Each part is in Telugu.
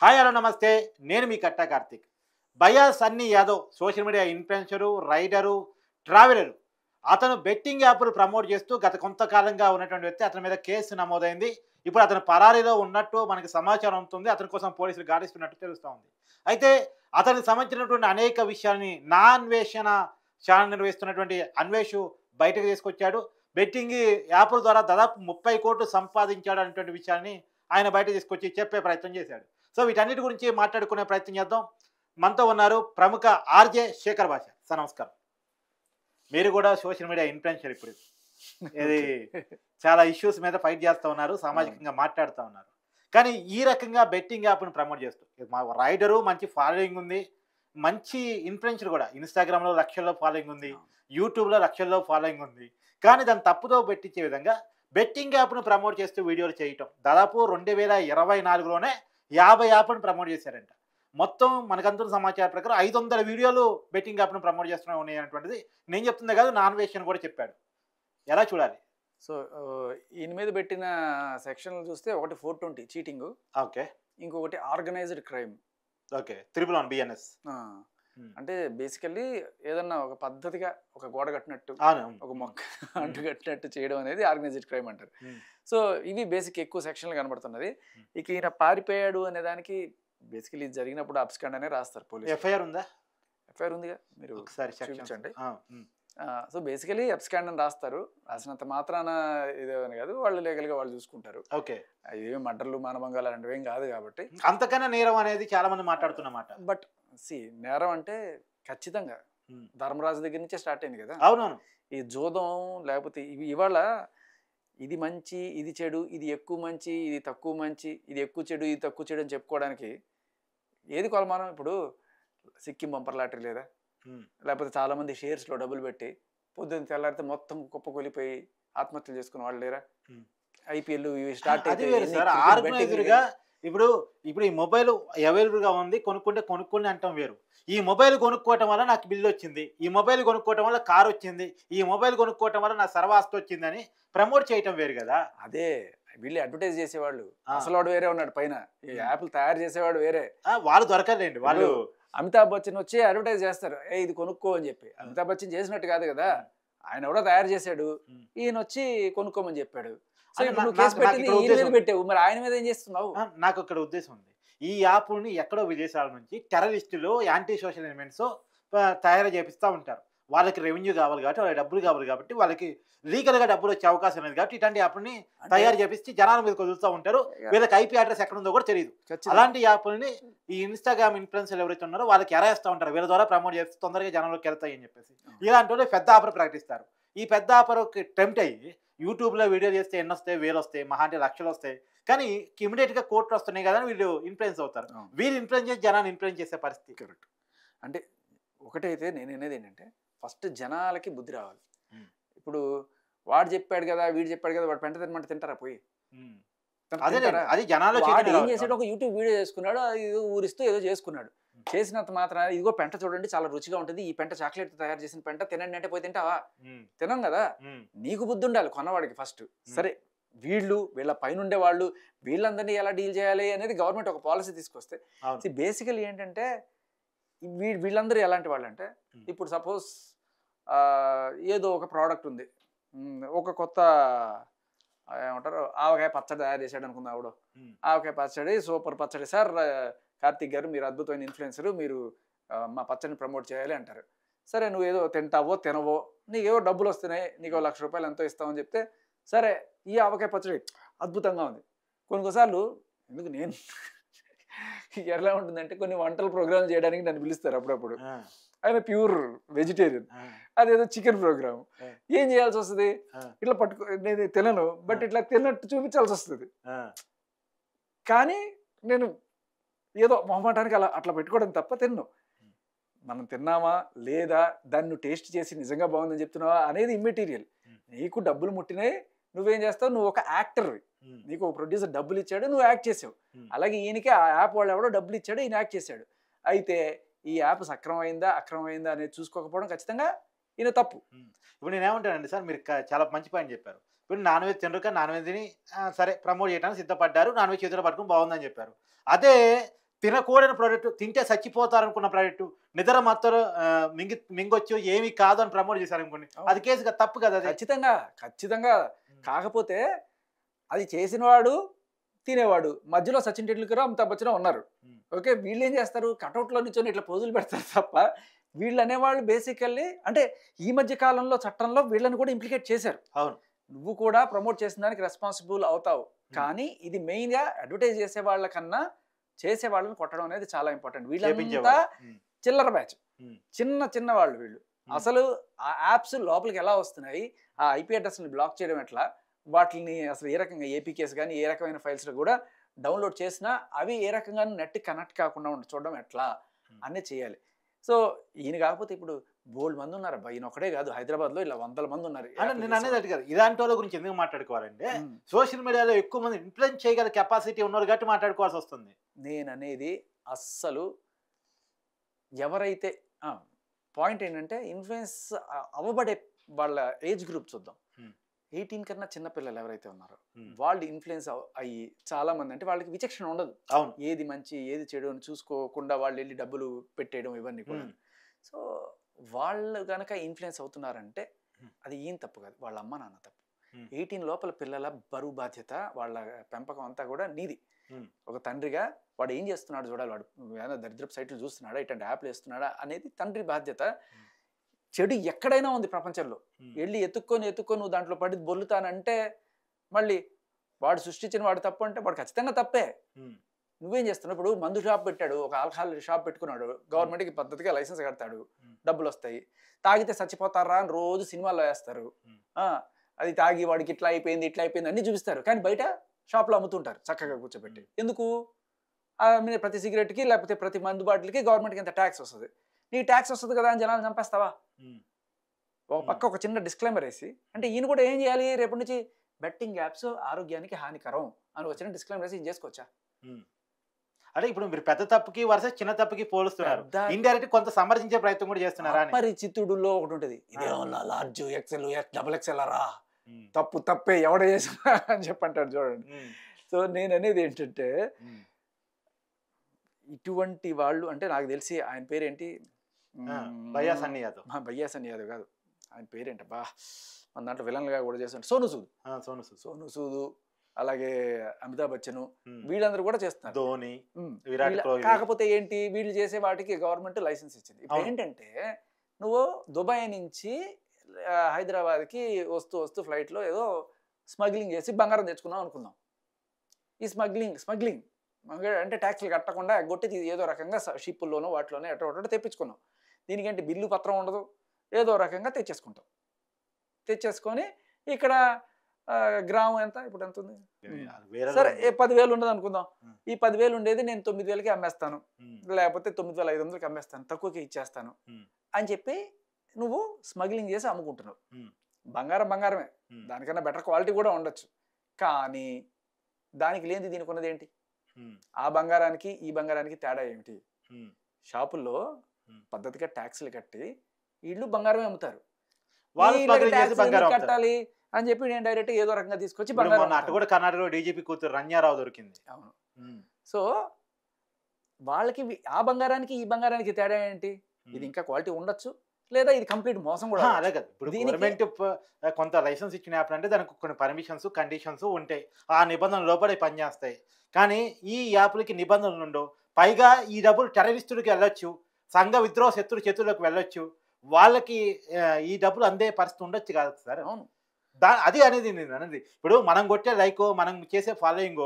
హాయ్ హలో నమస్తే. నేను మీ కట్టా కార్తిక్. భయ్యా Sunny Yadav social media influencer, rider, traveller. అతను బెట్టింగ్ యాప్‌లు ప్రమోట్ చేస్తూ గత కొంతకాలంగా ఉన్నటువంటి వ్యక్తి. అతని మీద కేసు నమోదైంది. ఇప్పుడు అతను పరారీలో ఉన్నట్టు మనకి సమాచారం ఉంటుంది. అతని కోసం పోలీసులు గాలిస్తున్నట్టు తెలుస్తా ఉంది. అయితే అతనికి సంబంధించినటువంటి అనేక విషయాల్ని నా అన్వేషణ ఛానల్ నిర్వహిస్తున్నటువంటి అన్వేషు బయటకు తీసుకొచ్చాడు. బెట్టింగ్ యాప్‌ల ద్వారా దాదాపు 30,00,00,000 సంపాదించాడు అనేటువంటి విషయాన్ని ఆయన బయటకు తీసుకొచ్చి చెప్పే ప్రయత్నం చేశాడు. సో వీటన్నిటి గురించి మాట్లాడుకునే ప్రయత్నం చేద్దాం. మనతో ఉన్నారు ప్రముఖ ఆర్‌జే శేఖర్ భాష. సార్ నమస్కారం. మీరు కూడా సోషల్ మీడియా ఇన్‌ఫ్లుయెన్సర్ ఇప్పుడు. ఇది చాలా ఇష్యూస్ మీద ఫైట్ చేస్తా ఉన్నారు. సామాజికంగా మాట్లాడుతా ఉన్నారు. కానీ ఈ రకంగా బెట్టింగ్ యాప్‌ని ప్రమోట్ చేస్తూ మా రైడరు మంచి ఫాలోయింగ్ ఉంది. మంచి ఇన్‌ఫ్లుయెన్సర్ కూడా. ఇన్‌స్టాగ్రామ్‌లో లక్షల్లో ఫాలోయింగ్ ఉంది. యూట్యూబ్‌లో లక్షల్లో ఫాలోయింగ్ ఉంది. కానీ దాన్ని తప్పుదో పట్టించే విధంగా బెట్టింగ్ యాప్‌ను ప్రమోట్ చేస్తూ వీడియోలు చేయటం. దాదాపు 2024లోనే 50 యాప్‌లను ప్రమోట్ చేశారంట. మొత్తం మనకందరూ సమాచారం ప్రకారం 500 వీడియోలు బెట్టింగ్ యాప్‌ను ప్రమోట్ చేస్తూనే ఉన్నాయి అనేటువంటిది నేను చెప్తుందే కాదు, నాన్ వేషన్ కూడా చెప్పాడు. ఎలా చూడాలి? సో ఈయన మీద పెట్టిన సెక్షన్లు చూస్తే ఒకటి 420 చీటింగ్, ఓకే. ఇంకొకటి ఆర్గనైజ్డ్ క్రైమ్. ఓకే. 111 బిఎన్ఎస్. అంటే బేసికల్లీ ఏదన్నా ఒక పద్ధతిగా ఒక గోడ కట్టినట్టు, ఒక మొక్క అంటు కట్టినట్టు చేయడం అనేది ఆర్గనైజ్డ్ క్రైమ్ అంటారు. సో ఇవి బేసిక్ ఎక్కువ సెక్షన్లు కనబడుతున్నది. ఇక ఈయన పారిపోయాడు అనే దానికి బేసికలీ జరిగినప్పుడు అబ్స్కాండ్ అనే రాస్తారు పోలీసు. ఎఫ్ఐఆర్ ఉందా? ఎఫ్ఐఆర్ ఉందిగా, మీరు ఒకసారి చూపించండి. సో బేసికలీ అబ్స్కాండ్ అని రాస్తారు. రాసినంత మాత్రాన ఇదేమని కాదు, వాళ్ళు లీగల్గా వాళ్ళు చూసుకుంటారు. ఓకే. ఇవేమి మర్డర్లు మానభంగాలు అలాంటివి ఏం కాదు కాబట్టి. అంతకన్నా నేరం అనేది చాలా మంది మాట్లాడుతున్నమాట. బట్ నేరం అంటే ఖచ్చితంగా ధర్మరాజు దగ్గర నుంచే స్టార్ట్ అయింది కదా. అవునవును. ఈ జోదం లేకపోతే ఇవి ఇవాళ ఇది మంచి ఇది చెడు, ఇది ఎక్కువ మంచి ఇది తక్కువ మంచి, ఇది ఎక్కువ చెడు ఇది తక్కువ చెడు అని చెప్పుకోవడానికి ఏది కొలమానం? ఇప్పుడు సిక్కిం బంపర్ లాటరీ లేదా, లేకపోతే చాలా మంది షేర్స్లో డబ్బులు పెట్టి పొద్దున్న తెల్లారితే మొత్తం కుప్పకొలిపోయి ఆత్మహత్యలు చేసుకున్న వాళ్ళు లేరా? ఐపీఎల్ ఇవి స్టార్ట్ అయితే ఇప్పుడు ఈ మొబైల్ అవైలబుల్ గా ఉంది, కొనుక్కొని అంటాం వేరు. ఈ మొబైల్ కొనుక్కోవటం వల్ల నాకు బిల్లు వచ్చింది, ఈ మొబైల్ కొనుక్కోవటం వల్ల కార్ వచ్చింది, ఈ మొబైల్ కొనుక్కోవటం వల్ల నా సర్వాస్తి వచ్చింది అని ప్రమోట్ చేయటం వేరు కదా. అదే వీళ్ళు అడ్వర్టైజ్ చేసేవాళ్ళు, అసలు వాడు వేరే ఉన్నాడు, పైన ఈ యాప్లు తయారు చేసేవాడు వేరే. వాళ్ళు దొరకలేండి. వాళ్ళు అమితాబ్ బచ్చన్ వచ్చి అడ్వర్టైజ్ చేస్తారు, ఇది కొనుక్కో అని చెప్పి. అమితాబ్ బచ్చన్ చేసినట్టు కాదు కదా, ఆయన కూడా తయారు చేశాడు, ఈయన వచ్చి కొనుక్కోమని చెప్పాడు. సో ఇప్పుడు కేసు పెట్టింది ఈయన మీద పెట్టావు, మరి ఆయన మీద ఏం చేస్తున్నావు? నాకు ఇక్కడ ఉద్దేశం ఉంది. ఈ యాప్ని ఎక్కడో విదేశాల నుంచి టెర్రరిస్టులు, యాంటీ సోషల్ ఎలిమెంట్స్ తయారు చేపిస్తూ ఉంటారు. వాళ్ళకి రెవెన్యూ కావాలి కాబట్టి, వాళ్ళకి డబ్బులు కావాలి కాబట్టి, వాళ్ళకి లీగల్గా డబ్బులు వచ్చే అవకాశం లేదు కాబట్టి ఇట్లాంటి యాప్ని తయారు చేపించి జనాల మీద వదులుతూ ఉంటారు. వీళ్ళకి ఐపీ అడ్రస్ ఎక్కడ ఉందో కూడా తెలియదు. అలాంటి యాప్ని ఈ ఇన్స్టాగ్రామ్ ఇన్ఫ్లుయెన్సర్లు ఎవరైతే ఉన్నారో వాళ్ళకి ఎరేస్తూ ఉంటారు. వీళ్ళ ద్వారా ప్రమోట్ చేస్తే తొందరగా జనంలోకి వెళ్తాయి అని చెప్పేసి ఇలాంటి వాళ్ళు పెద్ద ఆఫర్ ప్రకటిస్తారు. ఈ పెద్ద ఆఫర్కి టెంప్ట్ అయ్యి యూట్యూబ్లో వీడియో చేస్తే ఎన్ని వస్తాయి, 1000 వస్తాయి, మహా అంటే లక్షలు వస్తాయి. కానీ ఇమీడియట్గా కోర్టు వస్తున్నాయి కదా వీళ్ళు ఇన్ఫ్లుయెన్స్ అవుతారు. వీళ్ళు ఇన్ఫ్లుయెన్స్ చేసి జనాన్ని ఇన్ఫ్లుయెన్స్ చేసే పరిస్థితి. కరెక్ట్. అంటే ఒకటైతే నేను అనేది ఏంటంటే ఫస్ట్ జనాలకి బుద్ధి రావాలి. ఇప్పుడు వాడు చెప్పాడు కదా, వీడు చెప్పాడు కదా, వాడు పెంట తినమంటే తింటారా? పోయి అది జనాలు ఏం చేసాడు, ఒక యూట్యూబ్ వీడియో చేసుకున్నాడు, ఏదో ఊరిస్తూ ఏదో చేసుకున్నాడు. చేసినంత మాత్రం ఇదిగో పెంట చూడండి చాలా రుచిగా ఉంటుంది, ఈ పెంట చాక్లెట్ తయారు చేసిన పెంట తినండి అంటే పోయి తింటావా? తినం కదా. నీకు బుద్ధి ఉండాలి కొన్నవాడికి ఫస్ట్. సరే వీళ్ళ పైన ఉండే వాళ్ళు వీళ్ళందరినీ ఎలా డీల్ చేయాలి అనేది గవర్నమెంట్ ఒక పాలసీ తీసుకొస్తే, బేసికలీ ఏంటంటే వీళ్ళందరూ ఎలాంటి వాళ్ళు అంటే, ఇప్పుడు సపోజ్ ఏదో ఒక ప్రోడక్ట్ ఉంది, ఒక కొత్త ఏమంటారు ఆవకాయ పచ్చడి తయారు చేశాడు అనుకుందా ఆవిడ, ఆవకాయ పచ్చడి సూపర్ పచ్చడి సార్ కార్తిక్ గారు, మీరు అద్భుతమైన ఇన్ఫ్లుయెన్సర్, మీరు మా పచ్చడిని ప్రమోట్ చేయాలి అంటారు. సరే నువ్వు ఏదో తింటావో తినవో, నీకేవో డబ్బులు వస్తున్నాయి, నీకు ₹1,00,000 ఎంతో ఇస్తామని చెప్తే, సరే ఈ ఆవకాయ పచ్చడి అద్భుతంగా ఉంది. కొన్నిసార్లు ఎందుకు నేను ఎలా ఉంటుందంటే, కొన్ని వంటల ప్రోగ్రామ్ చేయడానికి నన్ను పిలుస్తారు అప్పుడప్పుడు. ఆయన ప్యూర్ వెజిటేరియన్, అదేదో చికెన్ ప్రోగ్రామ్. ఏం చేయాల్సి వస్తుంది, ఇట్లా నేను తినను, బట్ ఇట్లా తిన్నట్టు చూపించాల్సి వస్తుంది. కానీ నేను ఏదో మొహమాటానికి అట్లా పెట్టుకోవడం తప్ప తిన్ను. మనం తిన్నామా లేదా, దాన్ని టేస్ట్ చేసి నిజంగా బాగుందని చెప్తున్నావా అనేది ఇమ్మెటీరియల్. నీకు డబ్బులు ముట్టినాయి, నువ్వేం చేస్తావు, నువ్వు ఒక యాక్టర్, నీకు ఒక ప్రొడ్యూసర్ డబ్బులు ఇచ్చాడు, నువ్వు యాక్ట్ చేసావు. అలాగే ఈయనకి ఆ యాప్ వాళ్ళు ఎవడో డబ్బులు ఇచ్చాడు, ఈయన యాక్ట్ చేశాడు. అయితే ఈ యాప్ సక్రమైందా అక్రమమైందా అనేది చూసుకోకపోవడం ఖచ్చితంగా ఈయన తప్పు. ఇప్పుడు నేనేమంటానండి సార్, మీరు చాలా మంచి పాయింట్ చెప్పారు. ఇప్పుడు నాన్ వెజ్ తినరు, నాన్ వెజ్ని సరే ప్రమోట్ చేయడానికి సిద్ధపడ్డారు, నాన్ వెజ్ చేతిలో పట్టుకుని బాగుందని చెప్పారు. అదే తినకూడని ప్రోడక్ట్, తింటే చచ్చిపోతారు అనుకున్న ప్రోడక్ట్, నిద్ర మత్తరు మింగొచ్చు ఏమి కాదు అని ప్రమోట్ చేశారు అనుకోండి, అది కేసుగా తప్పు కదా అది. ఖచ్చితంగా ఖచ్చితంగా. కాకపోతే అది చేసినవాడు తినేవాడు మధ్యలో సచిన్ టెండూల్కర్ అమితాబ్ బచ్చన్ ఉన్నారు. ఓకే, వీళ్ళు ఏం చేస్తారు, కటౌట్లో నిల్చొని ఇట్లా పోజులు పెడతారు తప్ప వీళ్ళు అనేవాళ్ళు బేసికల్లీ అంటే ఈ మధ్య కాలంలో చట్టంలో వీళ్ళని కూడా ఇంప్లికేట్ చేశారు. అవును, నువ్వు కూడా ప్రమోట్ చేసిన దానికి రెస్పాన్సిబుల్ అవుతావు, కానీ ఇది మెయిన్గా అడ్వర్టైజ్ చేసే వాళ్ళకన్నా చేసే వాళ్ళని కొట్టడం అనేది చాలా ఇంపార్టెంట్. వీళ్ళంతా చిల్లర బ్యాచ్, చిన్న చిన్న వాళ్ళు వీళ్ళు. అసలు ఆ యాప్స్ లోపలికి ఎలా వస్తున్నాయి, ఆ ఐపీ అడ్రస్ని బ్లాక్ చేయడం ఎట్లా, వాటిని అసలు ఏ రకంగా ఏపీకేస్ కానీ ఏ రకమైన ఫైల్స్ కూడా డౌన్లోడ్ చేసినా అవి ఏ రకంగా నెట్ కనెక్ట్ కాకుండా చూడడం ఎట్లా అన్నీ చేయాలి. సో ఈయన కాకపోతే ఇప్పుడు బోల్డ్ మంది ఉన్నారు అబ్బా, ఈయన ఒకటే కాదు, హైదరాబాద్లో ఇలా 100 మంది ఉన్నారు. అంటే నేను అనేది అడిగారు ఇలాంటి వాళ్ళ గురించి ఎందుకు మాట్లాడుకోవాలంటే సోషల్ మీడియాలో ఎక్కువ మంది ఇన్ఫ్లుయెన్స్ చేయగల కెపాసిటీ ఉన్నారు కాబట్టి మాట్లాడుకోవాల్సి వస్తుంది. నేను అనేది అస్సలు ఎవరైతే పాయింట్ ఏంటంటే ఇన్ఫ్లుయెన్స్ అవ్వబడే వాళ్ళ ఏజ్ గ్రూప్ చూద్దాం. 18 కన్నా చిన్న పిల్లలు ఎవరైతే ఉన్నారో వాళ్ళు ఇన్ఫ్లుయెన్స్ అయ్యి చాలా మంది, అంటే వాళ్ళకి విచక్షణ ఉండదు, ఏది మంచి ఏది చెడు అని చూసుకోకుండా వాళ్ళు వెళ్ళి డబ్బులు పెట్టేయడం ఇవన్నీ కూడా. సో వాళ్ళు కనుక ఇన్ఫ్లుయెన్స్ అవుతున్నారంటే అది ఈయన తప్పు కాదు, వాళ్ళ అమ్మ నాన్న తప్పు. 18 లోపల పిల్లల బరువు బాధ్యత, వాళ్ళ పెంపకం అంతా కూడా నీది. ఒక తండ్రిగా వాడు ఏం చేస్తున్నాడు చూడాలి, వాడు ఏదైనా దరిద్రపు సైట్లు చూస్తున్నాడా, ఇట్లాంటి యాప్లు వేస్తున్నాడా అనేది తండ్రి బాధ్యత. చెడు ఎక్కడైనా ఉంది ప్రపంచంలో, వెళ్ళి ఎత్తుక్కొని నువ్వు దాంట్లో పడి బొల్లుతానంటే మళ్ళీ వాడు సృష్టించిన వాడు తప్పు అంటే వాడు ఖచ్చితంగా తప్పే. నువ్వేం చేస్తున్నావు, ఇప్పుడు మందు షాప్ పెట్టాడు, ఒక ఆల్కహాల్ షాప్ పెట్టుకున్నాడు, గవర్నమెంట్కి పద్ధతిగా లైసెన్స్ కడతాడు, డబ్బులు వస్తాయి, తాగితే చచ్చిపోతారా అని రోజు సినిమాల్లో వేస్తారు, అది తాగి వాడికి ఇట్లా అయిపోయింది అన్ని చూపిస్తారు, కానీ బయట షాప్లో అమ్ముతుంటారు చక్కగా కూర్చోబెట్టి. ఎందుకు, ప్రతి సిగరెట్కి లేకపోతే ప్రతి మందు బాటిల్కి గవర్నమెంట్కి ఎంత ట్యాక్స్ వస్తుంది, నీకు ట్యాక్స్ వస్తుంది కదా అని జనాలు చంపేస్తావా? ఒక పక్క ఒక చిన్న డిస్క్లైమర్ వేసి, అంటే ఈయన కూడా ఏం చేయాలి, రేపటి నుంచి బెట్టింగ్ యాప్స్ ఆరోగ్యానికి హానికరం అని వచ్చిన డిస్క్లైమర్ వేసి చేసుకోవచ్చా? అంటే ఇప్పుడు మీరు పెద్ద తప్పుకి వర్సెస్ చిన్న తప్పుకి పోలుస్తున్నారు, ఇండైరెక్ట్ కొంత సమర్థించే ప్రయత్నం కూడా చేస్తున్నారు. పరిచితుడులో ఒకటి ఉంటుంది, ఇదేమన్నా లార్జ్ ఎక్సెల్ డబుల్ ఎక్సెల్ రా, తప్పే ఎవడ చేసినా అని చెప్పంటాడు చూడండి. సో నేను అనేది ఏంటంటే ఇటువంటి వాళ్ళు, అంటే నాకు తెలిసి ఆయన పేరేంటి, భయ్యా సన్నీ యాదవ్ కాదు, ఆయన పేరేంట బా, మన దాంట్లో విలన్లుగా కూడా చేస్తుంటారు, సోను సూద్, అలాగే అమితాబ్ బచ్చన్, వీళ్ళందరూ కూడా చేస్తున్నారు, ధోని, కాకపోతే ఏంటి వీళ్ళు చేసే వాటికి గవర్నమెంట్ లైసెన్స్ ఇచ్చింది. ఇప్పుడు ఏంటంటే నువ్వు దుబాయ్ నుంచి హైదరాబాద్కి వస్తూ ఫ్లైట్లో ఏదో స్మగ్లింగ్ చేసి బంగారం తెచ్చుకున్నాం అనుకుందాం. ఈ స్మగ్లింగ్ అంటే ట్యాక్స్లు కట్టకుండా ఎగ్గొట్టి ఏదో రకంగా షిప్పుల్లోనో వాటిలోనో ఎటో తెప్పించుకున్నాం. దీనికంటే బిల్లు పత్రం ఉండదు, ఏదో రకంగా తెచ్చేసుకొని ఇక్కడ గ్రామం ఎంత ఇప్పుడు ఎంత ఉంది, సరే 10,000 ఉండదు అనుకుందాం. ఈ 10,000 ఉండేది నేను 9,000కి అమ్మేస్తాను, లేకపోతే 9,500కి అమ్మేస్తాను, తక్కువకి ఇచ్చేస్తాను అని చెప్పి నువ్వు స్మగ్లింగ్ చేసి అమ్ముకుంటున్నావు. బంగారమే, దానికన్నా బెటర్ క్వాలిటీ కూడా ఉండొచ్చు, కానీ దానికి లేనిది దీనికి ఉన్నది ఏంటి, ఆ బంగారానికి ఈ బంగారానికి తేడా ఏమిటి? షాపుల్లో పద్ధతిగా ట్యాక్స్లు కట్టి వీళ్ళు బంగారమే అమ్ముతారు, కట్టాలి అని చెప్పి నేను డైరెక్ట్ ఏదో రకంగా తీసుకొచ్చి కర్ణాటకలో డీజీపీ కూతురు రంజారావు దొరికింది. అవును. సో వాళ్ళకి ఆ బంగారానికి ఈ బంగారానికి తేడా ఏంటి? ఇది ఇంకా క్వాలిటీ ఉండొచ్చు, లేదా ఇది కంప్లీట్ మోసం కూడా. అదే కదా, ఇప్పుడు గవర్నమెంట్ కొంత లైసెన్స్ ఇచ్చిన యాప్ అంటే దానికి కొన్ని పర్మిషన్స్ కండిషన్స్ ఉంటాయి, ఆ నిబంధనలు లోపలే పనిచేస్తాయి. కానీ ఈ యాప్లకి నిబంధనలు ఉండవు, పైగా ఈ డబ్బులు టెర్రరిస్టులకి వెళ్ళొచ్చు, సంఘ విద్రోహ శత్రు చేతుల్లోకి వెళ్ళొచ్చు, వాళ్ళకి ఈ డబ్బులు అందే పరిస్థితి ఉండొచ్చు కాదు సార్. అవును, అది అనేది నేను అనేది. ఇప్పుడు మనం కొట్టే లైక్, మనం చేసే ఫాలోయింగ్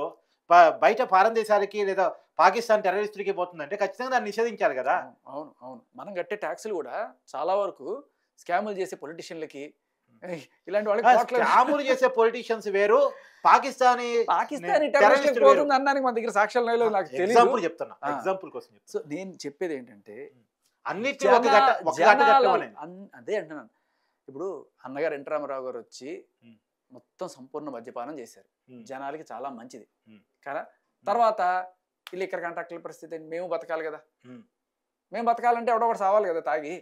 బయట ఫారెన్ దేశాలకి లేదా పాకిస్తాన్ టెర్రరిస్టులకి పోతుందంటే ఖచ్చితంగా దాన్ని నిషేధించాలి కదా. అవును, మనం కట్టే ట్యాక్సులు కూడా చాలా వరకు స్కాములు చేసే పొలిటీషియన్లకి, ఇలాంటి వాళ్ళకి స్కాములు చేసే పొలిటీషియన్స్ వేరు, పాకిస్తానీ టెర్రరిస్ట్ పోతుంది అనడానికి మన దగ్గర సాక్ష్యాలు లేవు, నాకు తెలియదు, ఎగ్జాంపుల్ చెప్తున్నా, ఎగ్జాంపుల్ కోసం. సో నేను చెప్పేది ఏంటంటే అన్నిటి అదే అంటున్నాను. ఇప్పుడు అన్నగారు ఎన్టీ రామారావు గారు వచ్చి మొత్తం సంపూర్ణ మద్యపానం చేశారు, జనాలకి చాలా మంచిది కదా. తర్వాత వీళ్ళు ఇక్కడ కాంట్రాక్టుల పరిస్థితి, మేము బతకాలి కదా, మేము బతకాలంటే ఎవడో ఒకటి సావాలి కదా తాగి,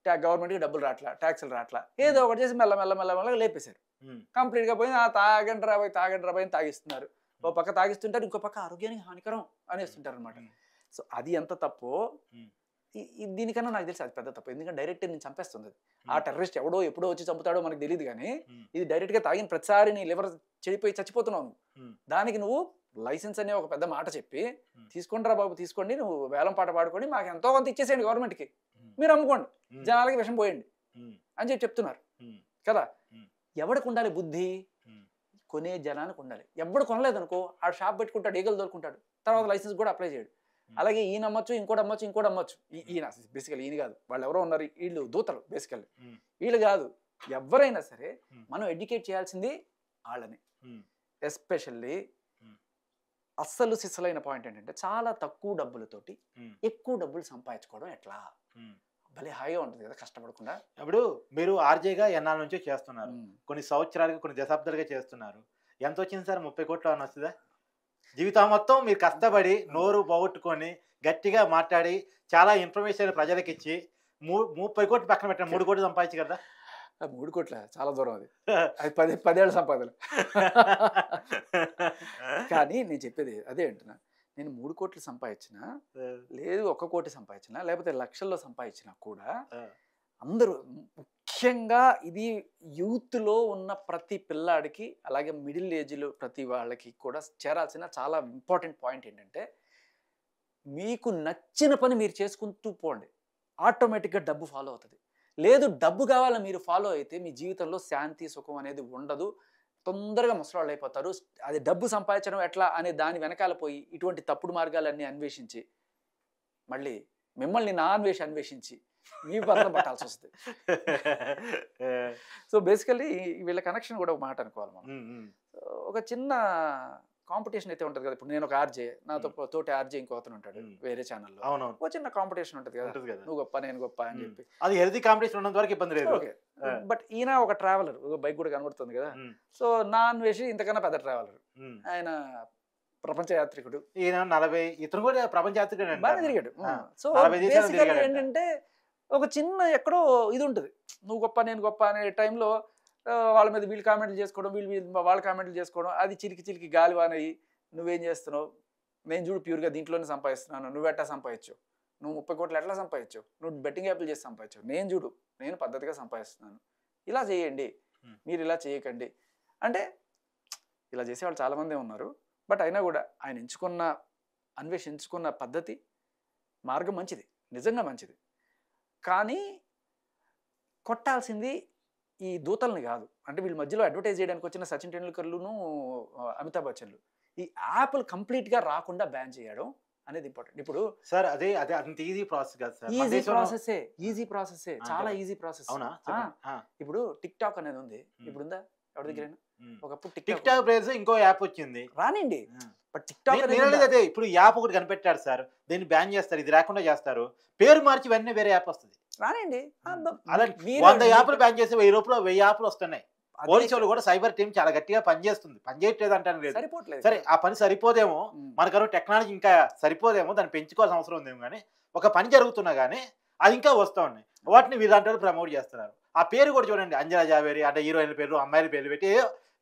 గవర్నమెంట్కి డబ్బులు రాట్లా, ట్యాక్సులు రాట్లా, ఏదో ఒకటి చేసి మెల్ల లేపేశారు. కంప్లీట్గా పోయి తాగండి రాబోయి తాగిస్తున్నారు. ఓ పక్క తాగిస్తుంటారు, ఇంకో పక్క ఆరోగ్యానికి హానికరం అనేస్తుంటారు అనమాట. సో అది ఎంత తప్పో దీనికన్నా నాకు తెలిసి అది పెద్ద తప్పు. ఎందుకంటే డైరెక్ట్ నేను చంపేస్తుంది అది. ఆ టెర్రరిస్ట్ ఎవడో ఎప్పుడో వచ్చి చంపుతాడో మనకు తెలియదు, కానీ ఇది డైరెక్ట్ గా తాగిన ప్రతిసారి నీ లివర్ చెడిపోయి చచ్చిపోతున్నావు. దానికి నువ్వు లైసెన్స్ అనే ఒక పెద్ద మాట చెప్పి తీసుకుంటారా బాబు తీసుకోండి, నువ్వు వేలం పాట పాడుకోండి, మాకు ఎంతో కొంత ఇచ్చేసేయండి గవర్నమెంట్కి, మీరు అమ్ముకోండి, జనాలకి విషం పోయండి అని చెప్తున్నారు కదా. ఎవడికి ఉండాలి బుద్ధి? కొనే జనానికి ఉండాలి. ఎవడు కొనలేదు అనుకో ఆ షాప్ పెట్టుకుంటాడు, ఈగలు దొరుకుంటాడు, తర్వాత లైసెన్స్ కూడా అప్లై చేయడు. అలాగే ఈయన అమ్మచ్చు, ఇంకోటి అమ్మచ్చు, ఇంకోటి అమ్మచ్చు. ఈయన బేసికల్ ఈయన కాదు, వాళ్ళు ఎవరో ఉన్నారు, వీళ్ళు దూతలు బేసికల్, వీళ్ళు కాదు. ఎవరైనా సరే మనం ఎడ్యుకేట్ చేయాల్సింది వాళ్ళని. ఎస్పెషల్లీ అస్సలు సిస్సలైన పాయింట్ ఏంటంటే చాలా తక్కువ డబ్బులతోటి ఎక్కువ డబ్బులు సంపాదించుకోవడం ఎట్లా, భలే హాయిగా ఉంటుంది కదా కష్టపడకుండా. ఇప్పుడు మీరు ఆర్జేగా ఎన్నాళ్ళ నుంచో చేస్తున్నారు, కొన్ని సంవత్సరాలుగా కొన్ని దశాబ్దాలుగా చేస్తున్నారు. ఎంత వచ్చింది సార్? 30 కోట్లు అని వస్తుందా? జీవితం మొత్తం మీరు కష్టపడి నోరు పోగొట్టుకొని గట్టిగా మాట్లాడి చాలా ఇన్ఫర్మేషన్ ప్రజలకు ఇచ్చి 30 కోట్లు పక్కన పెట్టండి, 3 కోట్లు సంపాదించు కదా. 3 కోట్ల చాలా దూరం, అది 10 ఏళ్ళ సంపాదన. కానీ నేను చెప్పేది అదే అంటున్నా, నేను 3 కోట్లు సంపాదించినా లేదు, 1 కోటి సంపాదించినా లేకపోతే లక్షల్లో సంపాదించినా కూడా అందరూ, ముఖ్యంగా ఇది యూత్లో ఉన్న ప్రతి పిల్లాడికి అలాగే మిడిల్ ఏజ్లో ప్రతి వాళ్ళకి కూడా చేరాల్సిన చాలా ఇంపార్టెంట్ పాయింట్ ఏంటంటే, మీకు నచ్చిన పని మీరు చేసుకుంటూ పోండి, ఆటోమేటిక్గా డబ్బు ఫాలో అవుతుంది. లేదు డబ్బు కావాలని మీరు ఫాలో అయితే మీ జీవితంలో శాంతి సుఖం అనేది ఉండదు, తొందరగా ముసలాళ్ళు అయిపోతారు. అది డబ్బు సంపాదించడం ఎట్లా అనే దాని వెనకాల పోయి ఇటువంటి తప్పుడు మార్గాలన్నీ అన్వేషించి మళ్ళీ మిమ్మల్ని అన్వేషించి మీ పక్కన పట్టాల్సి వస్తుంది. సో బేసికల్లీ వీళ్ళ కనెక్షన్ కూడా ఒక మాట అనుకోవాలి మనం. ఒక చిన్న కాంపిటీషన్ అయితే ఉంటుంది కదా. ఇప్పుడు నేను ఒక ఆర్జే, నాతో తోటి ఆర్జే ఇంకో అతను ఉంటాడు వేరే ఛానల్లో, ఒక చిన్న కాంపిటీషన్ ఉంటుంది కదా, నువ్వు గొప్ప నేను గొప్ప అని చెప్పి. అది హెల్తీ కాంపిటీషన్ ఉన్నంత వరకు ఇబ్బంది లేదు. బట్ ఈయన ఒక ట్రావెలర్, బైక్ కూడా కనబడుతుంది కదా. సో నాన్ వేసి ఇంతకన్నా పెద్ద ట్రావెలర్, ఆయన ప్రపంచ యాత్రికుడు. ఈయన 40, ఇతను కూడా ప్రపంచ యాత్రికుడు, బాగా తిరిగాడు. సో ఏంటంటే ఒక చిన్న ఎక్కడో ఇది ఉంటుంది, నువ్వు గొప్ప నేను గొప్ప అనే టైంలో వాళ్ళ మీద వీళ్ళు కామెంట్లు చేసుకోవడం, వీళ్ళు వాళ్ళ కామెంట్లు చేసుకోవడం, అది చిలికి గాలివానయ్యి నువ్వేం చేస్తున్నావు, నేను చూడు ప్యూర్గా దీంట్లోనే సంపాదిస్తున్నాను, నువ్వు ఎట్లా సంపాదించు, నువ్వు 30 కోట్లు ఎట్లా సంపాదించు, నువ్వు బెట్టింగ్ యాప్లు చేసి సంపాదించు, నేను చూడు నేను పద్ధతిగా సంపాదిస్తున్నాను, ఇలా చేయండి, మీరు ఇలా చేయకండి అంటే ఇలా చేసేవాళ్ళు చాలామంది ఉన్నారు. బట్ అయినా కూడా ఆయన అన్వేషించుకున్న పద్ధతి మార్గం మంచిది, నిజంగా మంచిది. కానీ కొట్టాల్సింది ఈ దూతల్ని కాదు. అంటే వీళ్ళ మధ్యలో అడ్వర్టైజ్ చేయడానికి వచ్చిన సచిన్ టెండూల్కర్లును అమితాబ్ బచ్చన్లు ఈ యాప్లు కంప్లీట్గా రాకుండా బ్యాన్ చేయడం అనేది ఇంపార్టెంట్. ఇప్పుడు సార్ అదే అంత ఈజీ ప్రాసెస్ కాదు సార్. ఈజీ ప్రాసెసే చాలా ఈజీ ప్రాసెస్. ఇప్పుడు టిక్ టాక్ అనేది ఉంది, ఇప్పుడు ఉందా ఎవరి దగ్గర? ఒకప్పుడు టిక్ టాక్ ప్లేస్ ఇంకో యాప్ వచ్చింది, రానిండి. బట్ టిక్ టాక్ అదే ఇప్పుడు యాప్ ఒకటి కనిపెట్టారు సార్, దీన్ని బ్యాన్ చేస్తారు, ఇది రాకుండా చేస్తారు, పేరు మార్చి వెంటనే వేరే యాప్ వస్తుంది, రానండి. 100 యాప్లు బ్యాన్ చేసి 1000 రూపాయలు 1000 యాప్లు వస్తున్నాయి. పోలీసు వాళ్ళు కూడా సైబర్ టీం చాలా గట్టిగా పనిచేస్తుంది, పనిచేయట్లేదు అంటాను లేదు, సరే ఆ పని సరిపోదేమో, మనకు టెక్నాలజీ ఇంకా సరిపోదేమో, దాన్ని పెంచుకోవాల్సిన అవసరం ఉందేమో, కానీ ఒక పని జరుగుతున్నా కానీ అది ఇంకా వస్తూ ఉన్నాయి, వాటిని వీళ్ళంటారు ప్రమోట్ చేస్తున్నారు. ఆ పేరు కూడా చూడండి, అంజనా జావేరి అంటే హీరోయిన్ పేర్లు అమ్మాయిల పేర్లు పెట్టి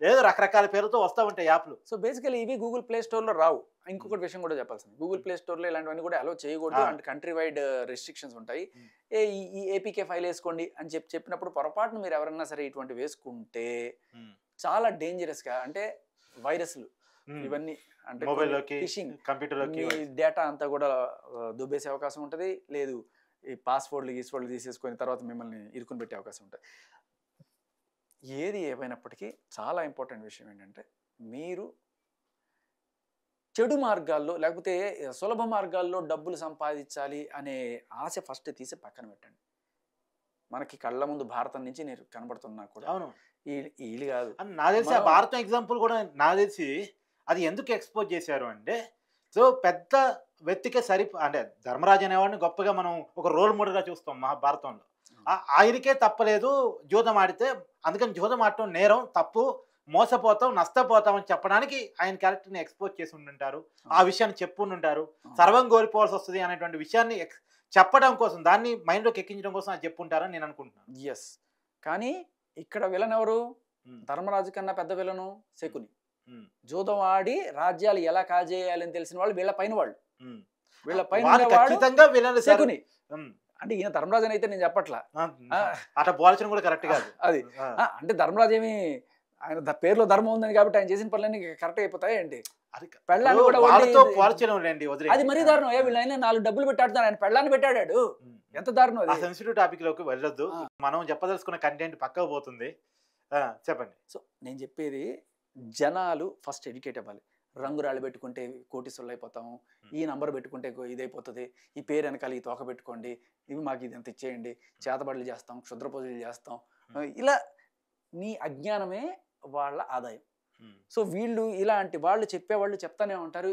ఏదో రకరకాల పేరుతో వస్తూ ఉంటాయి యాప్లు. సో బేసికలీ ఇవి గూగుల్ ప్లే స్టోర్లో రావు. ఇంకొకటి విషయం కూడా చెప్పాల్సింది, గూగుల్ ప్లే స్టోర్లో ఇలాంటివన్నీ కూడా అలో చేయకూడదు, అండ్ కంట్రీ వైడ్ రెస్ట్రిక్షన్స్ ఉంటాయి. ఈ ఏపీకే ఫైల్ వేసుకోండి అని చెప్పినప్పుడు పొరపాటును మీరు ఎవరన్నా సరే ఇటువంటి వేసుకుంటే చాలా డేంజరస్గా, అంటే వైరస్లు ఇవన్నీ అంటే ఫిషింగ్, కంప్యూటర్లోకి డేటా అంతా కూడా దుబ్బేసే అవకాశం ఉంటుంది. లేదు ఈ పాస్వర్డ్లు తీసేసుకొని తర్వాత మిమ్మల్ని ఇరుకుని పెట్టే అవకాశం ఉంటుంది. ఏది ఏమైనప్పటికీ చాలా ఇంపార్టెంట్ విషయం ఏంటంటే, మీరు చెడు మార్గాల్లో లేకపోతే సులభ మార్గాల్లో డబ్బులు సంపాదించాలి అనే ఆశ ఫస్ట్ తీసి పక్కన పెట్టండి. మనకి కళ్ళ ముందు భారతం నుంచి నేను కనబడుతున్నా కూడా అవును వీళ్ళు కాదు. నా తెలిసి భారతం ఎగ్జాంపుల్ కూడా నా తెలిసి అది ఎందుకు ఎక్స్పోజ్ చేశారు అంటే, సో పెద్ద వ్యక్తికే అంటే ధర్మరాజు అనేవాడిని గొప్పగా మనం ఒక రోల్ మోడల్గా చూస్తాం మహాభారతంలో. ఆయనకే తప్పలేదు జూదం ఆడితే, అందుకని జూదం ఆడటం నేరం, తప్పు, మోసపోతాం, నష్టపోతాం అని చెప్పడానికి ఆయన క్యారెక్టర్ని ఎక్స్పోజ్ చేసి ఉండుంటారు, ఆ విషయాన్ని చెప్పుంటారు. సర్వం కోల్పోవాల్సి వస్తుంది అనేటువంటి విషయాన్ని చెప్పడం కోసం, దాన్ని మైండ్లోకి ఎక్కించడం కోసం అది చెప్పుంటారని నేను అనుకుంటున్నాను. ఎస్, కానీ ఇక్కడ విలన్ ఎవరు? ధర్మరాజు కన్నా పెద్ద విలను శకుని. జూదం ఆడి రాజ్యాలు ఎలా కాజేయాలని తెలిసిన వాళ్ళు వీళ్ళ పైన వాళ్ళు వీళ్ళ పైన వాళ్ళు ఉండేవాడు ఖచ్చితంగా వినాలి సార్. శకుని. అంటే ఈయన ధర్మరాజు అయితే నేను చెప్పట్లా, అట్లా పోల్చడం కూడా కరెక్ట్ కాదు. అది అంటే ధర్మరాజు ఏమి ఆయన పేరులో ధర్మం ఉందని కాబట్టి ఆయన చేసిన పనులన్నీ కరెక్ట్ అయిపోతాయి ఏంటి? పెళ్ళాన్ని కూడా అది మరీ దారుణం. వీళ్ళు ఆయన 4 డబ్బులు పెట్టాడుతున్నారు, ఆయన పెళ్ళాన్ని పెట్టాడు. ఎంత దారుణం అది. సెన్సిటివ్ టాపిక్ లోకి వెళ్ళొద్దు, మనం చెప్పదలుచుకున్న కంటెంట్ పక్కకు పోతుంది. చెప్పండి. సో నేను చెప్పేది జనాలు ఫస్ట్ ఎడ్యుకేట్ అవ్వాలి. రంగురాళ్ళు పెట్టుకుంటే కోటీసులు అయిపోతాము, ఈ నంబర్ పెట్టుకుంటే ఇదైపోతుంది, ఈ పేరు వెనకాల ఈ తోక పెట్టుకోండి, ఇవి మాకు ఇది ఎంత ఇచ్చేయండి, చేతబడులు చేస్తాం, క్షుద్ర పూజలు చేస్తాం, ఇలా నీ అజ్ఞానమే వాళ్ళ ఆదాయం. సో వీళ్ళు ఇలాంటి వాళ్ళు చెప్పేవాళ్ళు చెప్తానే ఉంటారు,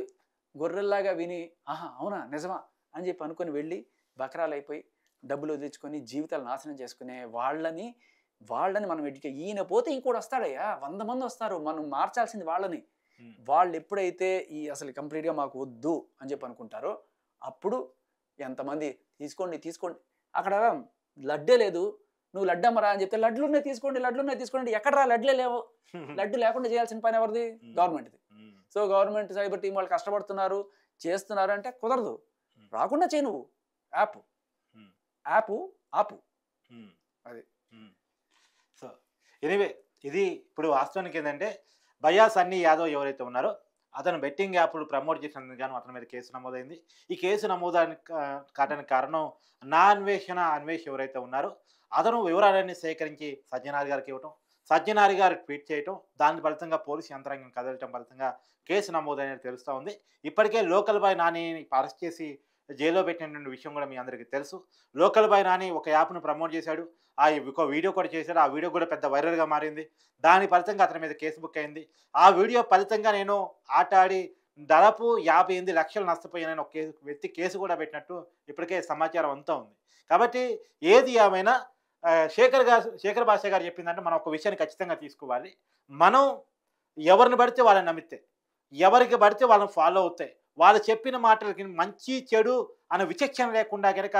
గొర్రెల్లాగా విని ఆహా అవునా నిజమా అని చెప్పి అనుకుని వెళ్ళి బకరాలు అయిపోయి డబ్బులు వదిలించుకొని జీవితాలు నాశనం చేసుకునే వాళ్ళని మనం ఎడ్యుకేట్. ఈయన పోతే ఇంకోటి వస్తాడయ్యా, 100 మంది వస్తారు, మనం మార్చాల్సింది వాళ్ళని. వాళ్ళు ఎప్పుడైతే ఈ అసలు కంప్లీట్గా మాకు వద్దు అని చెప్పి అనుకుంటారో అప్పుడు ఎంతమంది తీసుకోండి అక్కడ లడ్డే లేదు, నువ్వు లడ్డమ్మరా అని చెప్తే లడ్లున్నాయి తీసుకోండి, ఎక్కడరా లడ్లే లేవు. లడ్డు లేకుండా చేయాల్సిన పని ఎవరిది? గవర్నమెంట్ది. సో గవర్నమెంట్ సైబర్ టీం వాళ్ళు కష్టపడుతున్నారు చేస్తున్నారు అంటే కుదరదు, రాకుండా చేయి నువ్వు. యాప్ ఆపు అది. సో ఎనీవే ఇది ఇప్పుడు వాస్తవానికి ఏంటంటే భయ్యా సన్నీ యాదవ్ ఎవరైతే ఉన్నారో అతను బెట్టింగ్ యాప్లు ప్రమోట్ చేసినందుకు గాను అతని మీద కేసు నమోదైంది. ఈ కేసు కావడానికి కారణం అన్వేష్ ఎవరైతే ఉన్నారో అతను వివరాలన్నీ సేకరించి సజ్జనార్ గారికి ఇవ్వటం, సజ్జనార్ గారు ట్వీట్ చేయటం, దాని ఫలితంగా పోలీసు యంత్రాంగం కదలటం ఫలితంగా కేసు నమోదైనది తెలుస్తూ ఉంది. ఇప్పటికే లోకల్ బాయ్ నానిని అరెస్ట్ చేసి జైల్లో పెట్టినటువంటి విషయం కూడా మీ అందరికీ తెలుసు. లోకల్ బాయ్ నాని ఒక యాప్ను ప్రమోట్ చేశాడు, ఒక వీడియో కూడా చేశాడు, ఆ వీడియో కూడా పెద్ద వైరల్గా మారింది. దాని ఫలితంగా అతని మీద కేసు బుక్ అయింది. ఆ వీడియో ఫలితంగా నేను ఆట ఆడి దాదాపు 58 లక్షలు నష్టపోయానని ఒక వ్యక్తి కేసు కూడా పెట్టినట్టు ఇప్పటికే సమాచారం అంతా ఉంది. కాబట్టి ఏది ఏమైనా శేఖర్ భాష గారు చెప్పిందంటే మనం ఒక విషయాన్ని ఖచ్చితంగా తీసుకోవాలి. మనం ఎవరిని పడితే వాళ్ళని నమ్మితే, ఎవరికి పడితే వాళ్ళని ఫాలో అవుతాయి, వాళ్ళు చెప్పిన మాటలకి మంచి చెడు అనే విచక్షణ లేకుండా కనుక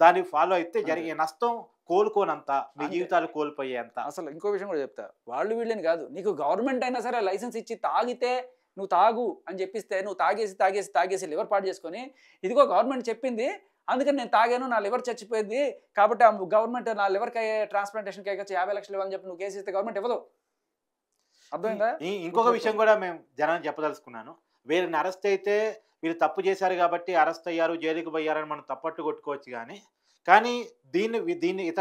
దాన్ని ఫాలో అయితే జరిగే నష్టం కోలుకోనంత, మీ జీవితాలు కోల్పోయేంత. అసలు ఇంకో విషయం కూడా చెప్తా, వాళ్ళు వీళ్ళని కాదు, నీకు గవర్నమెంట్ అయినా సరే లైసెన్స్ ఇచ్చి తాగితే నువ్వు తాగు అని చెప్పిస్తే నువ్వు తాగేసి లివర్ పాడు చేసుకొని ఇదిగో గవర్నమెంట్ చెప్పింది అందుకని నేను తాగాను, నా లివర్ చచ్చిపోయింది కాబట్టి గవర్నమెంట్ నా లివర్కి అయ్యే ట్రాన్స్ప్లాంటేషన్కి అయ్యే 50 లక్షలు ఇవ్వాలని చెప్పి నువ్వు కేసు ఇస్తే గవర్నమెంట్ ఇవ్వదు. అర్థమైందా? ఇంకొక విషయం కూడా మేము జనాన్ని చెప్పదలుచుకున్నాను, వీళ్ళని అరెస్ట్ అయితే వీళ్ళు తప్పు చేశారు కాబట్టి అరెస్ట్ అయ్యారు, జైలుకి పోయారని మనం తప్పట్టు కొట్టుకోవచ్చు. కానీ దీన్ని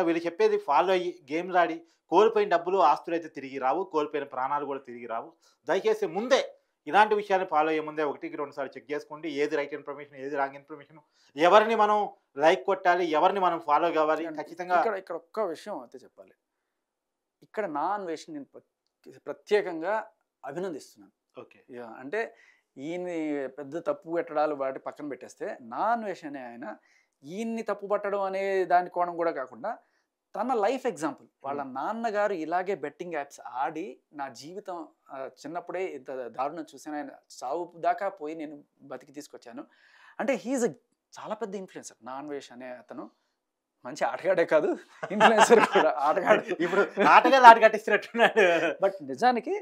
వీళ్ళు చెప్పేది ఫాలో అయ్యి గేమ్స్ ఆడి కోల్పోయిన డబ్బులు ఆస్తులు అయితే తిరిగి రావు, కోల్పోయిన ప్రాణాలు కూడా తిరిగి రావు. దయచేసి ముందే ఇలాంటి విషయాన్ని ఫాలో అయ్యే ముందే 1-2 సార్లు చెక్ చేసుకోండి, ఏది రైట్ ఇన్ఫర్మేషన్ ఏది రాంగ్ ఇన్ఫర్మేషన్, ఎవరిని మనం లైక్ కొట్టాలి, ఎవరిని మనం ఫాలో కావాలి. ఖచ్చితంగా ఇక్కడ ఒక్క విషయం అయితే చెప్పాలి, ఇక్కడ నా అన్వేషణ నేను ప్రత్యేకంగా అభినందిస్తున్నాను. ఓకే, అంటే ఈయన్ని పెద్ద తప్పు పెట్టడాలు వాటి పక్కన పెట్టేస్తే నా అన్వేషణ ఆయన ఈయన్ని తప్పు పట్టడం అనే దాని కోణం కూడా కాకుండా తన లైఫ్ ఎగ్జాంపుల్, వాళ్ళ నాన్నగారు ఇలాగే బెట్టింగ్ యాప్స్ ఆడి నా జీవితం చిన్నప్పుడే ఇంత దారుణం చూసాను, ఆయన సావు దాకా పోయి నేను బతికి తీసుకొచ్చాను అంటే హీఈస్ చాలా పెద్ద ఇన్ఫ్లుయెన్సర్. నా అన్వేష్ అనే అతను మంచి ఆటగాడే కాదు, ఇన్ఫ్లుయెన్సర్ కూడా, ఆటగాడు. ఇప్పుడు ఆటగాడు ఆట కట్టిస్తున్నట్టున్నాడు. బట్ నిజానికి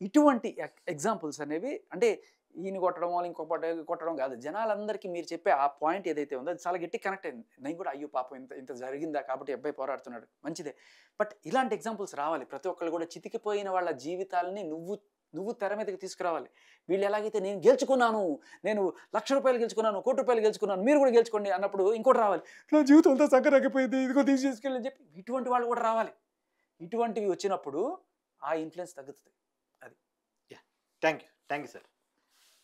ఇటువంటి ఎగ్జాంపుల్స్ అనేవి అంటే ఈయన కొట్టడం వాళ్ళు ఇంకొకటి కొట్టడం కాదు, జనాలందరికీ మీరు చెప్పే ఆ పాయింట్ ఏదైతే ఉందో అది చాలా గట్టి కనెక్ట్ అయింది. నేను కూడా అయ్యో పాపం ఇంత జరిగిందా కాబట్టి అబ్బాయి పోరాడుతున్నాడు మంచిదే. బట్ ఇలాంటి ఎగ్జాంపుల్స్ రావాలి, ప్రతి ఒక్కళ్ళు కూడా చితికిపోయిన వాళ్ళ జీవితాలని నువ్వు తెర మీదకి తీసుకురావాలి. వీళ్ళు ఎలాగైతే నేను గెలుచుకున్నాను, నేను ₹1,00,000 గెలుచుకున్నాను, ₹1,00,00,000 గెలుచుకున్నాను, మీరు కూడా గెలుచుకోండి అన్నప్పుడు ఇంకోటి రావాలి, నా జీవితం అంతా సంకరాకపోయింది ఇదిగో తీసుకెళ్ళి అని చెప్పి ఇటువంటి వాళ్ళు కూడా రావాలి. ఇటువంటివి వచ్చినప్పుడు ఆ ఇన్ఫ్లుయెన్స్ తగ్గుతుంది. అది థ్యాంక్ యూ సార్.